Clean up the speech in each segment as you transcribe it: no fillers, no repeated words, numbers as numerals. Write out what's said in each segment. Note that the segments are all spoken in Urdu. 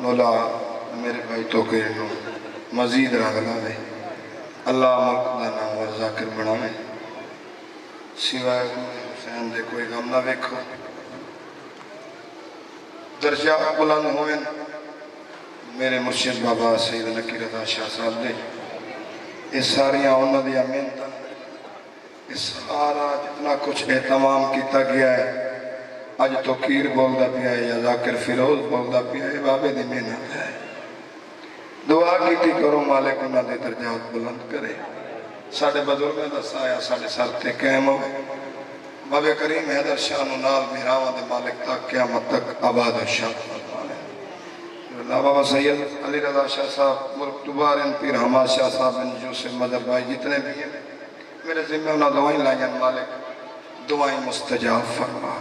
مولا میرے بھائی تو کہ مزید رنگ لاوے، اللہ ملک دا نام اور ذاکر بناوے، سوائے حسین دے کوئی غم نہ ویکھو، درجہ بلند ہوئے میرے مرشد بابا سید نکی رضا شاہ صاحب دے، اس ساریاں انہوں دی امینتاں، اس سارا جتنا کچھ اہتمام کیتا گیا ہے، آج تو کیر بولدا پیا ہے یا ذاکر فیروز بولدا پیا ہے، بابے دی محنت ہے، دعا کیتی کرو مالک انہوں دے درجات بلند کرے، ساڑھے بزرگوں دا سایہ ساڑھے سر تے قائم ہوئے، بابے کریم حیدر شاہ نال میراواں دے مالک تک قیامت تک آباد و شاد فرمائے۔ اللہ بابا سید علی رضا شاہ صاحب، ملک دوبارن پیر حماد شاہ صاحب ان جو سے مدر بھائی جتنے بھی ہیں، میرے ذمہ انہوں دعائیں لائیں مالک دعائیں مستجاب فرما۔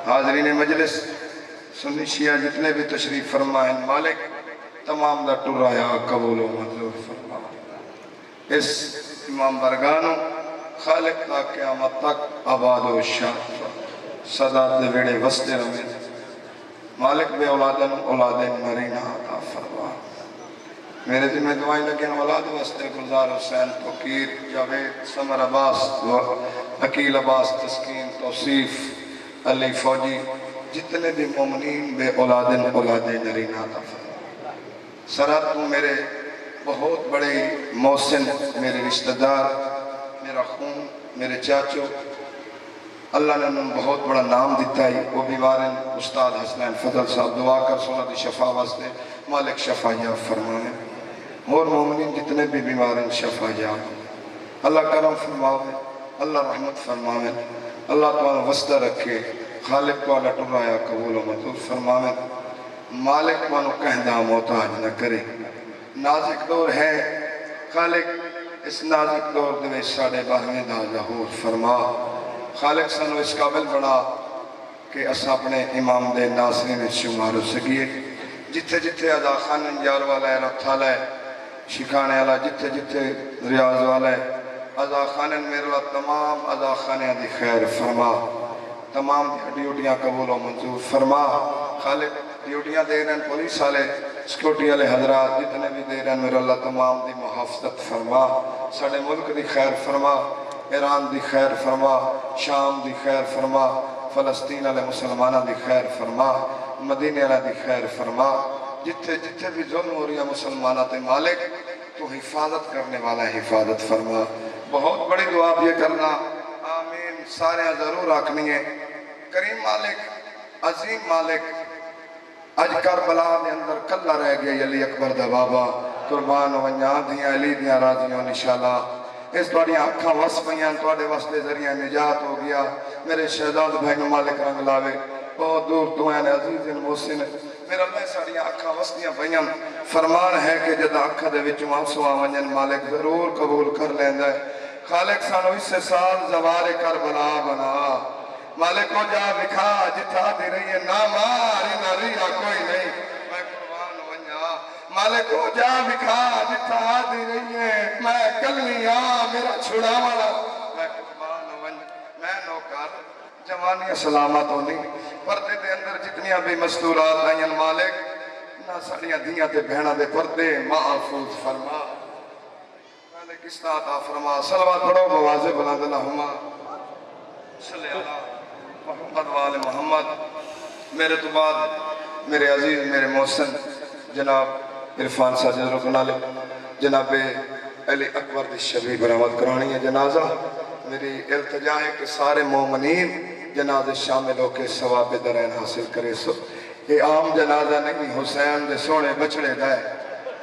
حاضرین مجلس سنی شیعہ جتنے بھی تشریف فرمائیں مالک تمام دا ٹرایا قبول و منظور فرما۔ اس امام برگانوں خالق تا قیامت تک آباد و شاد صدات دے ویڑے وستے رمید مالک بے اولادن اولادن مرینہ عطا فرما۔ میرے ذمہ دعائیں لگیں اولاد واسطے گلزار حسین توقیر جاوید سمر عباس عقیل عباس تسکین توصیف علی فوجی جتنے بھی مومنین بے اولادن اولادن مرینہ عطا فرما۔ سرحد تو میرے بہت بڑے محسن میرے رشتہ دار میرا خون میرے چاچو اللہ نے انہوں بہت بڑا نام دیتا ہے، وہ بیمارن استاد حسنین فضل صاحب دعا کر سونا دی شفا واسطے مالک شفا یا فرمانے اور مومنین جتنے بھی بیمارن شفا یا اللہ کرم فرماوے، اللہ رحمت فرماوے، اللہ تعالیٰ وسطہ رکھے، خالق تعالیٰ ٹرایا قبول و منظور فرماوے، مالک مانو کہندہ محتاج نہ کرے۔ نازک دور ہے خالق اس نازک دور دے ساڑھے باہویں دا ظہور فرما، خالق سنو اس قابل بڑا کہ اس اپنے امام دے ناصرین شمار سکیے، جتھے جتھے ادا خان انجار والا ہے رتھالا ہے شکانے والا جتھے جتھے ریاض والا ہے ادا خان میرے اللہ تمام ادا خانے دی خیر فرما، تمام ڈیوٹیاں قبول و منظور فرما، خالق ڈیوٹیاں دے رہے ہیں پولیس والے سکیورٹی والے حضرات جتنے بھی دے رہے ہیں میرے اللہ تمام دی محافظت فرما، ساڑھے ملک دی خیر فرما، ایران دی خیر فرما، شام دی خیر فرما، فلسطین علیہ مسلمانہ دی خیر فرما، مدینہ علیہ دی خیر فرما، جتھے جتھے بھی ظلم ہو رہی ہے مسلمانہ تے مالک تو حفاظت کرنے والا حفاظت فرما۔ بہت بڑی دعا بھی کرنا آمین سارے ضرور آکھنی ہے۔ کریم مالک عظیم مالک اج کربلا دے اندر کلہ رہ گیا علی اکبر دا بابا قربان ونیا دیاں علی دیاں راضیوں انشاءاللہ اس توڑی آنکھاں وس پہیاں توڑے وستے ذریعہ نجات ہو گیا، میرے شہداد بھائی نو مالک رنگ لاوے بہت دور تو ہیں عزیز محسن میرا اللہ ساڑی آنکھاں وسطیاں پہیاں فرمان ہے کہ جد آنکھا دے وچ مانسو آونجن مالک ضرور قبول کر لیندہ ہے۔ خالق سانو اس سے سال زوار کربلا بنا، مالک کو جا بکھا جتھا دی رہی ہے نہ ماری نہ ریا کوئی نہیں، میں قربان ونیا مالک کو جا بکھا جتھا دی رہی ہے میں کلیاں میرا چھڑا والا، میں قربان ونیا میں نوکر جوانی سلامت ہونی پردے دے اندر جتنیاں بھی مستورات آئین مالک نہ ساڑیاں دیاں تے بہنہ دے پردے محفوظ فرما، مالک استعطا فرما، صلوات پڑھو بواز بلند اللہم صلی اللہ محمد وآل محمد۔ میرے تو بعد میرے عزیز میرے محسن جناب عرفان ساجد رکنالے جناب علی اکبر دی شبی برآمد کرانی ہے جنازہ، میری التجا ہے کہ سارے مومنین جنازے شامل ہو کے ثواب درین حاصل کرے سو یہ عام جنازہ نہیں حسین دے سونے بچڑے دائے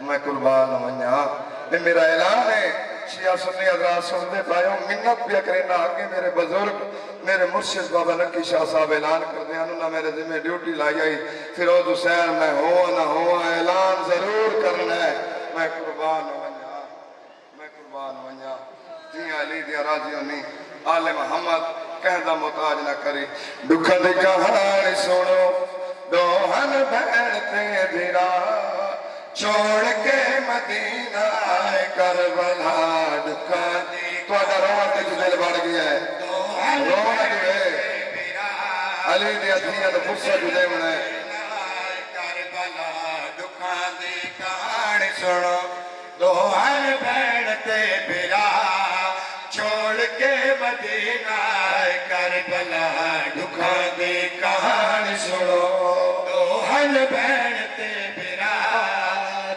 میں قربان ونیا یہ میرا اعلان ہے شیعہ سنی حضرات سنتے پائیوں منت بھی اکرینا آگے میرے بزرگ میرے مرشد بابا نکی شاہ صاحب اعلان کر دیں انہوں نے میرے ذمہ ڈیوٹی لائی آئی فیروز حسین میں ہوا نہ ہوا اعلان ضرور کرنا ہے میں قربان ونیا جی علی دی راضیوں نہیں آل محمد کہندہ محتاج نہ کری دکھا دی کہانی سنو دوہن بھیڑتے دھیرا چھوڑ کے مدینہ کربلا دکھا دی تو آجا روان تے جو دل بڑھ گیا ہے روان جو ہے علی دی اتنیت فرصہ جو دے منے سنو دوہن بہن تے برا چھوڑ کے مدینہ کربلا دکھاں دی کہانی سنو دوہن بہن تے برا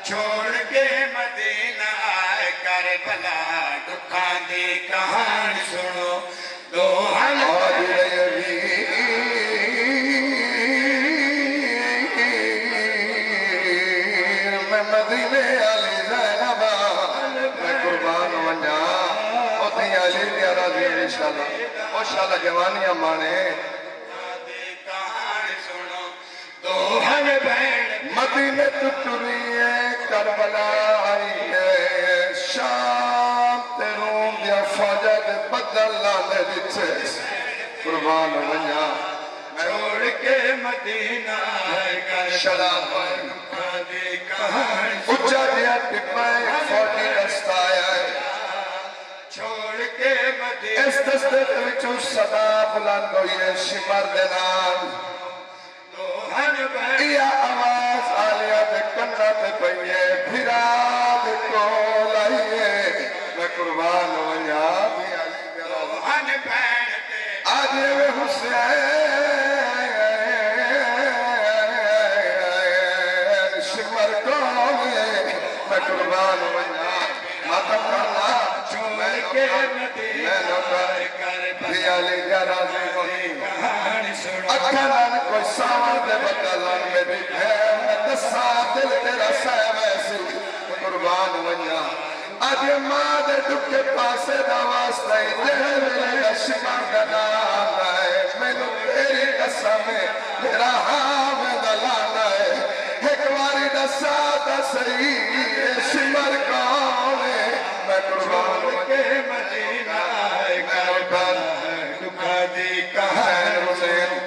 چھوڑ کے مدینہ کربلا دکھاں دی کہانی سنو دوہن مدینے علی زینبہ میں قربان ونجا اتنی علی دیا راضی انشاءاللہ انشاءاللہ جوانیاں مانے مدینے تو ٹری ہے کربلا آئی ہے شام تے روم دیا فوجہ دے بدل لانے دیتے قربان ونجا چھوڑ کے مدینہ کربلا اچھا دیا ٹپائے فوجی دستایا ہے چھوڑ کے مدینہ اس دستے وچوں صدا بلند ہوئی ہے شمر دنان یا آواز آلیا دے کنہ تے پئیے پھرا دے کول آئیے میں قربان ونجا آج وے حسین قربان ونجا ماتم کرنا چھوڑ کے مدینہ علی کا راضی ہوئی اکھنان کوئی ساور دے بدلان میری بھین میں دسا دل تیرا سہم ایسی قربان ونجا آج ماں دے دکھے پاسے دا واسطہ ہی جہے میرے شمان دا نام آئے میں نو تیری قسم میرا ہاں میں دلانا ہے ایک واری دسا دا صحیح شمر کانے میں قربان کے مدینہ کربلا دکھا دی کہانی حسین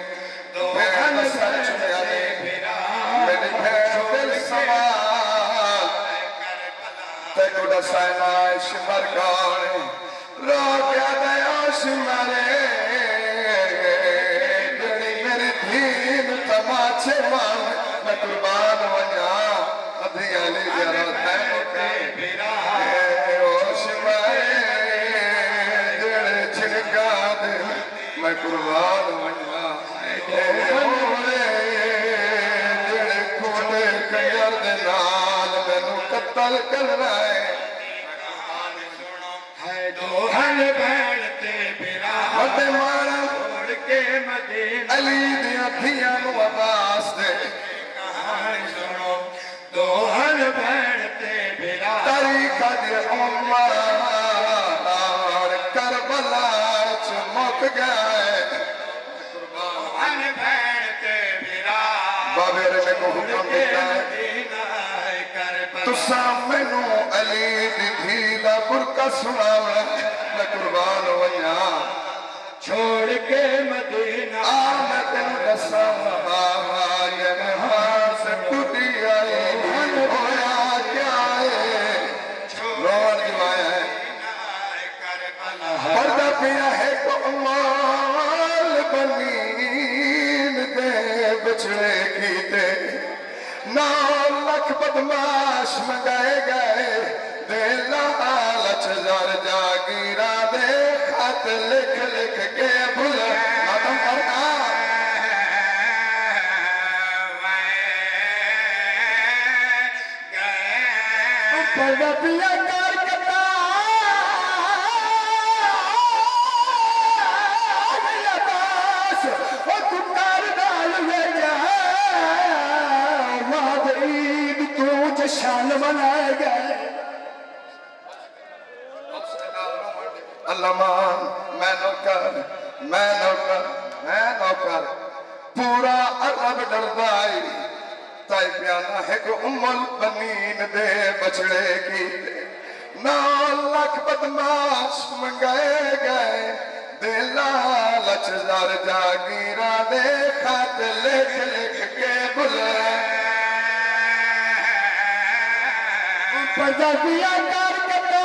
بہن سچ میں علی میری بہن دل سوال تے کو دسائنا شمر کانے رو کیا دیا شمرے میری دین تماچے مان میں قربان ونجا ادھی علی جرہ تیمتے اوش مائے جڑے چھنکا دے میں قربان ونجا جڑے کوٹے کنجر دے نال میں نو قتل کرنا ہے دوہن بہن تے برا وڈے مارا چھوڑ کے مدینہ علی دیاں دھیاں نو عباس دے کہانی سنو دوہن بہن تے برا طریقہ دی عمر کربلا چمک گئے دوہن بہن تے برا بابے رے کو حکم دیتا ہے تو سامنے نو علی دی دھیلا برکہ سناونا میں قربان ونجا چھوڑ کے مدینہ آمد رسا آج ہاں سے ٹوٹی آئی ہویا کیا ہے روان جمایا ہے پردہ پیا ہے کو امال بنین دے بچڑے کیتے 9 لاکھ بدماش منگائے گئے دے لالچ زار جاگیرہ دے خط لکھ لکھ کے بھول ماتم کرنا پردہ پیا کار کتا لباس وہ کتار ڈال ہوئے جا ماد عید تو جشان منائے گئے اللہ مان میں نوکر پورا عرب ڈردائی تائی پیانا ہے کہ البنین دے بچڑے کی 9 لاکھ بدماش منگائے گئے دے لالچ زار جاگیرہ دے خط لکھ لکھ کے بلے پردہ دیا کار کتا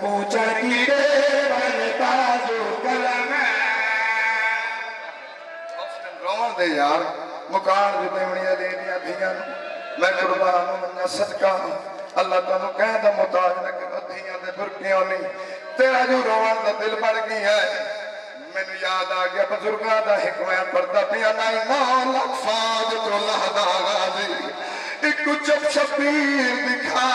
پوچھا کیڑے بن بازو کلم رومن دے یار مکان جو دیونی دے دیا دھیاں میں قربان منہ صدقہ اللہ تعالیٰ کہہ دا محتاج نہ کہ دھیاں دے برکیاں نہیں تیرا جو رومن دا دل بڑھ گئی ہے میں نے یاد آگیا بزرگاں دا حکمہ پردہ پیا نائی مالک فاج تو لہدہ غازی ایک چپ شبیر دکھا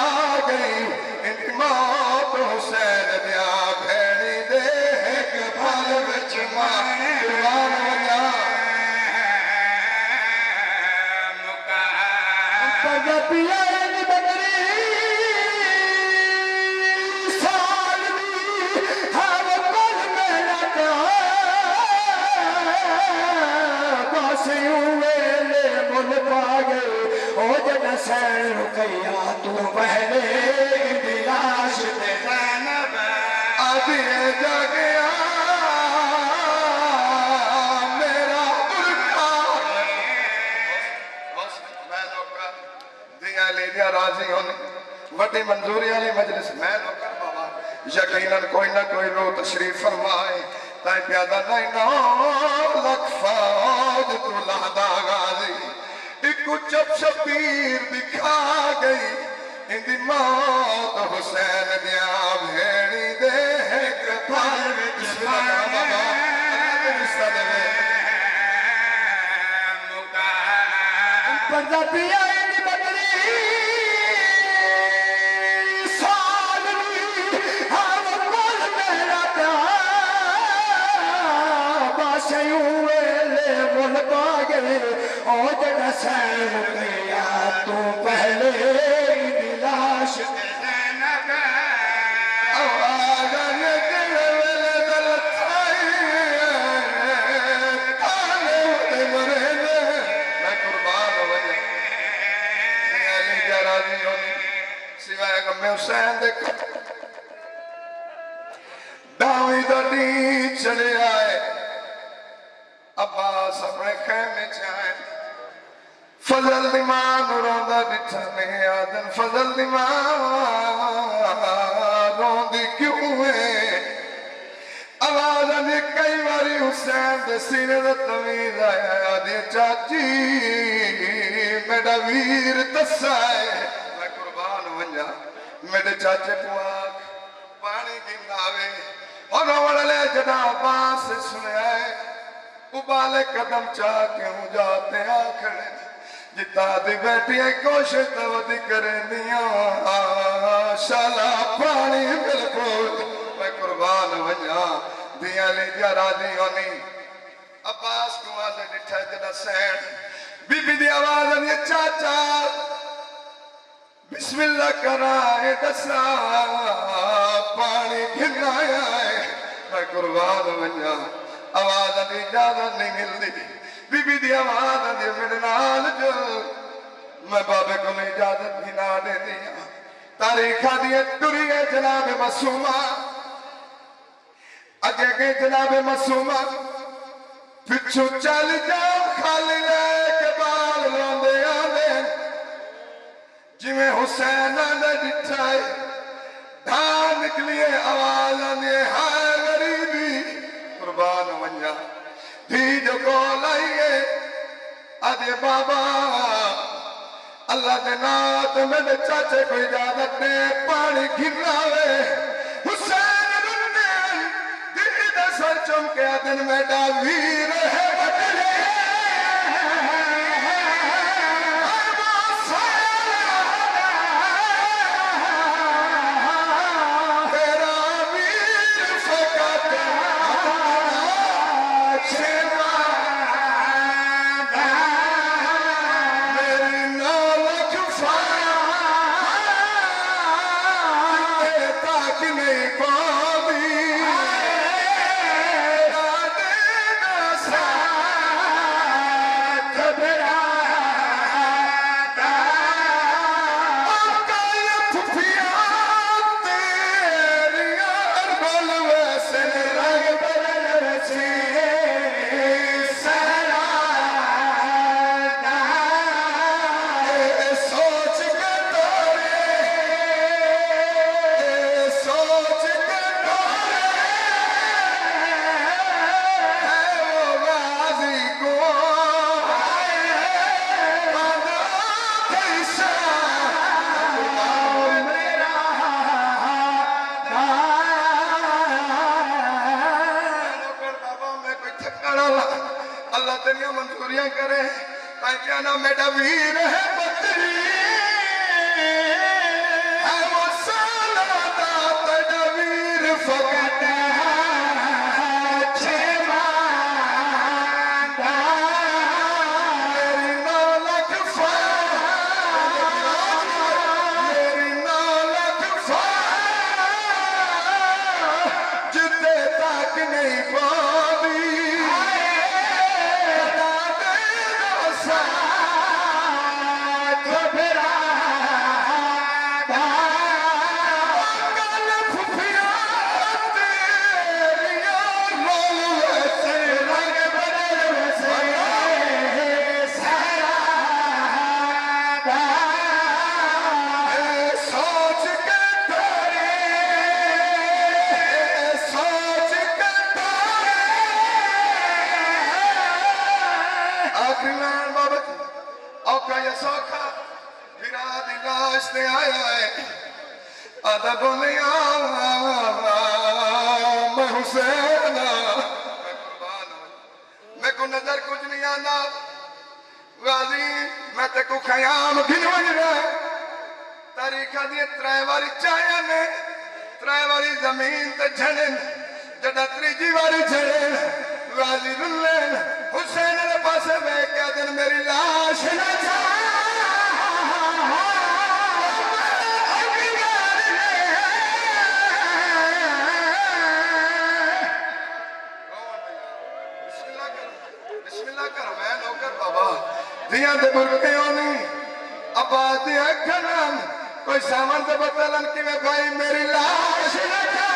گئی ان موت حسین دیا بھیڑی دے ایک پھل بچ ماں قربان وجہ پگہ پیا ان بدری سال دی ہر کل میرا باسیوں ویلے مل پا گئے او جن سین رکیا تو پہلے دلاش دے زینب آدھی جا گیا میرا برکا میں لوکا دیا لیدیا راضی ہونے وڈی منظوری علی مجلس میں لوکا بابا یقیناً کوئی نہ کوئی رو تشریف فرمائے تائیں پیادہ نہیں نو لکھ فوج تو لہدہ غازی ایک چپ شبیر دکھا گئی ان دی موت حسین دیا بھیڑی دے ایک پھل وچ بابا اللہ دے رشتہ دے پردہ پیا ان بدری سال دی ہر کل میرا باسیوں ویلے مل پا گئے او جن سین رکیا تو پہلے دلاش دے زینب آگن کڑے ویلے دل تھائی کالے ہوتے مرے نے میں قربان ہو جائے دیا لیدیا راضی ہونی سوائے غم حسین دے داوی دا دی چلے آئے عباس اپنے خیمے چاہے فضل دی ماں روندہ ڈٹھا میں آدن فضل دی ماں روندی کیوں ہے آواز آدھی کئی باری حسین دے سینے دا تمیز آیا آدھی چاچی میڈا ویر تسائے میں قربان ونجا میڈے چاچے کو آگ پانی کی ناوے اور روڑلے جنا عباس سے سنے آئے ابالے قدم چاہ کے ہوں جاتے آکھڑے جتا دی بیٹی ہے کوشش تو دی کریں دیاں شالا پانی بالکل میں قربان ونجا دیا لیدیا راضی ہونی عباس کو آزے ڈٹھا جنا سین بی بی دی آواز آنی چاچا بسم اللہ کرائے دسا پانی گھرنا آئے میں قربان ونجا آواز آنی اجازت نہیں مل دی بی بی دی آواز آنی میرے نال جو میں بابے کو نہیں اجازت بھی نہ دے دیا تاریخہ دیئے ٹری ہے جناب معصومہ اگے گئے جناب معصومہ پچھو چل جاؤ خالی لے کے بال روندے آنے جی میں حسین آنے ڈٹھائے دھان نکلیے آواز آنے ہائے غریبی قربان ونجا دھی جو کول آئیے آدھے بابا اللہ دے نات میرے چاچے کو اجازت دے پانی گھراوے حسین رننے دھی دے سر چمکے دن میڈا ویر ہے بدلے نہیں پاوی اللہ تیریاں منظوریاں کرے تائیں کیا نا میڈا ویر ہے بطری ہے وہ سالہ تیڑا ویر فقط آدھا بولیا میں حسین میں کو نظر کچھ نہیں آنا غازی میں تے کو خیام گھنوان رہا تاریخہ دیئے ترائے چاہیا نے ترائے زمین تے جھڑن جڑا تریجی واری جھڑن غازی رلین حسین نے پاسے میں کیا دن میری لاش نہ جا دیاں دے برکے ہونی ابا دیا کھنن کوئی سامان سے بتلن کہ میں بھائی میری لاش نہ جا